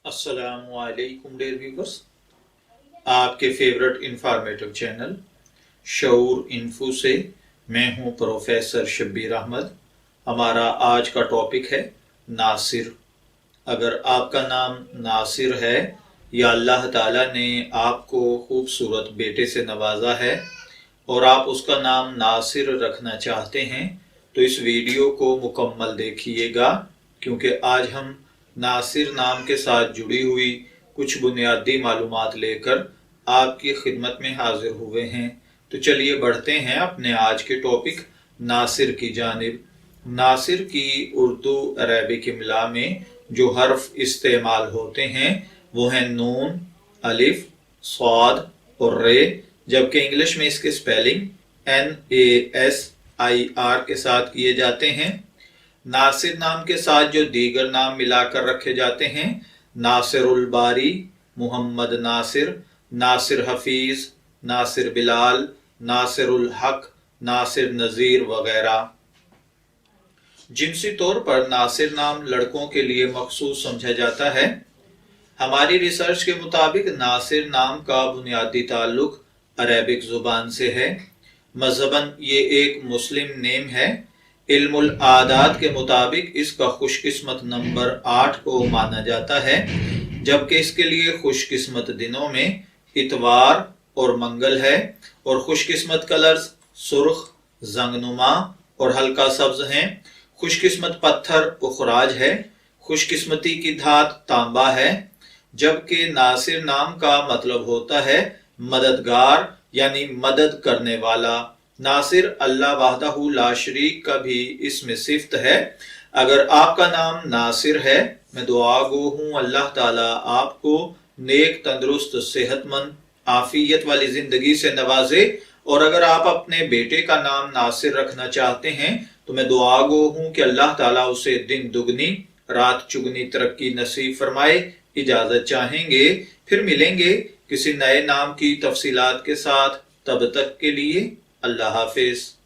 अस्सलामुअलैकुम dear viewers, आपके favourite informative channel शऊर info से मैं हूं प्रोफेसर शब्बीर अहमद। हमारा आज का टॉपिक है नासिर। अगर आपका नाम नासिर है या अल्लाह ताला ने आपको खूबसूरत बेटे से नवाजा है और आप उसका नाम नासिर रखना चाहते हैं तो इस वीडियो को मुकम्मल देखिएगा, क्योंकि आज हम नासिर नाम के साथ जुड़ी हुई कुछ बुनियादी मालूमात लेकर आपकी खिदमत में हाजिर हुए हैं। तो चलिए बढ़ते हैं अपने आज के टॉपिक नासिर की जानिब। नासिर की उर्दू अरबिक इमला में जो हर्फ इस्तेमाल होते हैं वो हैं नून, अलिफ, स्वाद और रे, जबकि इंग्लिश में इसके स्पेलिंग NASIR के साथ किए जाते हैं। नासिर नाम के साथ जो दीगर नाम मिलाकर रखे जाते हैं, नासिरुल बारी, मोहम्मद नासिर, नासिर हफीज, नासिर बिलाल, नासिरुल हक, नासिर नजीर वगैरह। जिनसी तौर पर नासिर नाम लड़कों के लिए मखसूस समझा जाता है। हमारी रिसर्च के मुताबिक नासिर नाम का बुनियादी ताल्लुक अरेबिक जुबान से है। मजहबन ये एक मुस्लिम नेम है। इल्मुल आदात के मुताबिक इसका खुशकिस्मत नंबर 8 को माना जाता है, जबकि इसके लिए खुशकिस्मत दिनों में इतवार और मंगल है, और खुशकिस्मत कलर्स सुर्ख, जंगनुमा और हल्का सब्ज हैं। खुशकिस्मत पत्थर उखराज है। खुशकिस्मती की धात तांबा है। जबकि नासिर नाम का मतलब होता है मददगार, यानी मदद करने वाला। नासिर अल्लाह वाहदहू ला शरीक का भी इसमें सिफ्त है। अगर आपका नाम नासिर है, मैं दुआ गो हूँ अल्लाह ताला आपको नेक, तंदुरुस्त, सेहतमंद, आफियत वाली जिंदगी से नवाजे। और अगर आप अपने बेटे का नाम नासिर रखना चाहते हैं तो मैं दुआ गो हूँ कि अल्लाह ताला उसे दिन दुगनी रात चुगनी तरक्की नसीब फरमाए। इजाजत चाहेंगे, फिर मिलेंगे किसी नए नाम की तफसीलात के साथ। तब तक के लिए अल्लाह हाफिज।